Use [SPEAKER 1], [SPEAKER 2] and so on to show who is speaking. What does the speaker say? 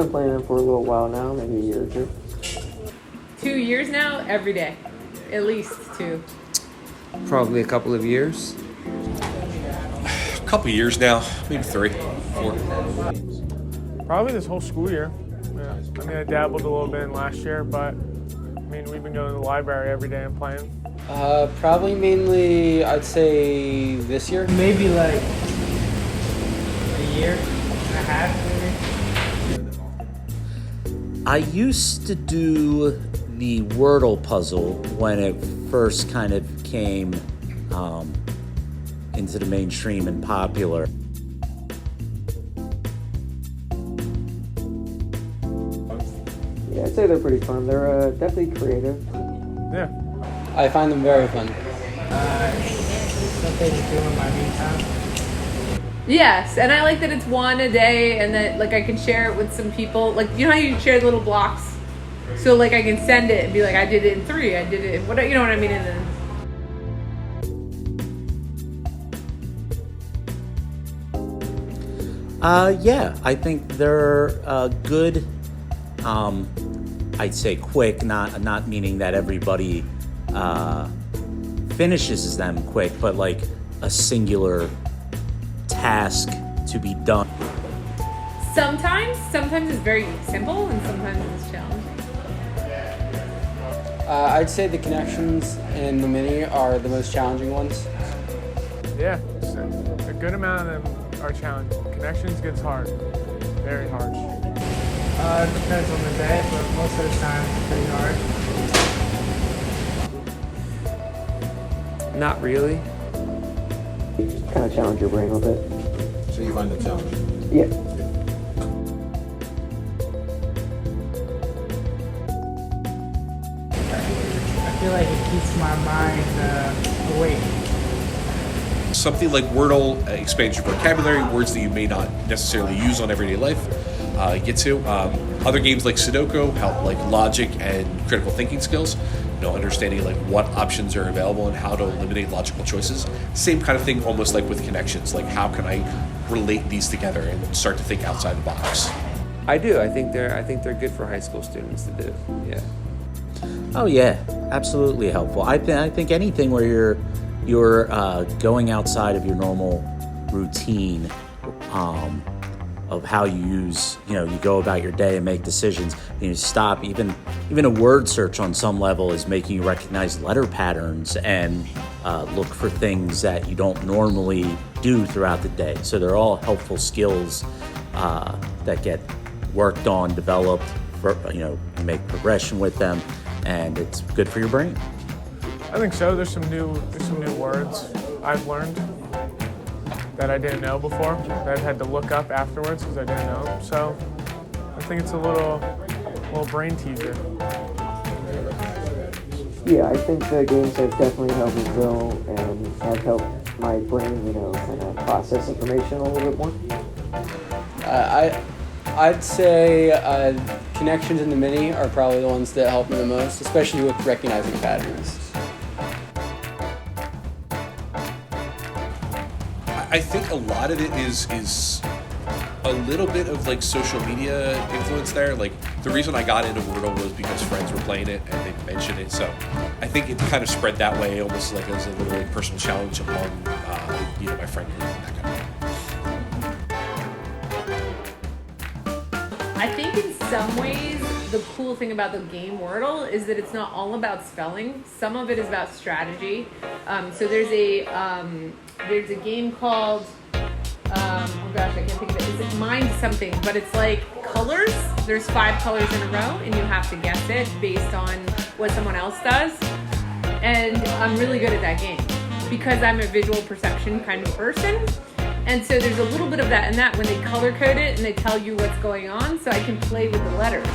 [SPEAKER 1] been playing them for a little while now, maybe a year or two.
[SPEAKER 2] 2 years now, every day. At least 2.
[SPEAKER 3] Probably a couple of years.
[SPEAKER 4] A couple years now, maybe 3, 4.
[SPEAKER 5] Probably this whole school year. Yeah. I mean, I dabbled a little bit in last year, but we've been going to the library every day and playing.
[SPEAKER 6] Probably mainly, I'd say this year.
[SPEAKER 7] Maybe like a year and a half, maybe.
[SPEAKER 8] I used to do the Wordle puzzle when it first kind of came into the mainstream and popular.
[SPEAKER 1] Yeah, I'd say they're pretty fun. They're definitely creative.
[SPEAKER 5] Yeah.
[SPEAKER 6] I find them very fun.
[SPEAKER 7] Something to do in my free time.
[SPEAKER 2] Yes, and I like that it's one a day and that like I can share it with some people. Like, you know how you share little blocks? So like I can send it and be like, I did it in 3, I did it in what, you know what I mean? And then
[SPEAKER 8] yeah, I think they're good. I'd say quick, not meaning that everybody finishes them quick, but like a singular task to be done.
[SPEAKER 2] sometimes it's very simple and sometimes it's challenging.
[SPEAKER 6] I'd say the connections in the mini are the most challenging ones.
[SPEAKER 5] Yeah, a good amount of them are challenging. Connections gets hard, very hard.
[SPEAKER 7] It depends on the day, but most of the time it's pretty hard.
[SPEAKER 3] Not really.
[SPEAKER 1] Kind of challenge your brain a bit.
[SPEAKER 9] So you find them challenging?
[SPEAKER 1] Yeah.
[SPEAKER 7] I feel like it keeps my mind awake.
[SPEAKER 4] Something like Wordle expands your vocabulary, words that you may not necessarily use on everyday life. Get to other games like Sudoku help like logic and critical thinking skills. Understanding like what options are available and how to eliminate logical choices. Same kind of thing, almost like with connections. Like how can I relate these together and start to think outside the box?
[SPEAKER 3] I do. I think they're good for high school students to do. Yeah.
[SPEAKER 8] Oh yeah, absolutely helpful. I think anything where you're going outside of your normal routine of how you use, you go about your day and make decisions. You stop. Even a word search on some level is making you recognize letter patterns and look for things that you don't normally do throughout the day. So they're all helpful skills that get worked on, developed. You make progression with them, and it's good for your brain.
[SPEAKER 5] I think so. There's some new words I've learned that I didn't know before, that I've had to look up afterwards because I didn't know. So I think it's a little brain teaser.
[SPEAKER 1] Yeah, I think the games have definitely helped me grow and have helped my brain, kind of process information a little bit more.
[SPEAKER 6] I'd say connections in the mini are probably the ones that help me the most, especially with recognizing patterns.
[SPEAKER 4] I think a lot of it is a little bit of like social media influence there. Like the reason I got into Wordle was because friends were playing it and they mentioned it. So I think it kind of spread that way, almost like as a little like personal challenge among my friend group and that kind of thing.
[SPEAKER 2] I think in some ways the cool thing about the game Wordle is that it's not all about spelling. Some of it is about strategy. So there's a game called I can't think of it. It's Mind something, but it's like colors. There's 5 colors in a row, and you have to guess it based on what someone else does. And I'm really good at that game because I'm a visual perception kind of person. And so there's a little bit of that in that when they color code it and they tell you what's going on, so I can play with the letters.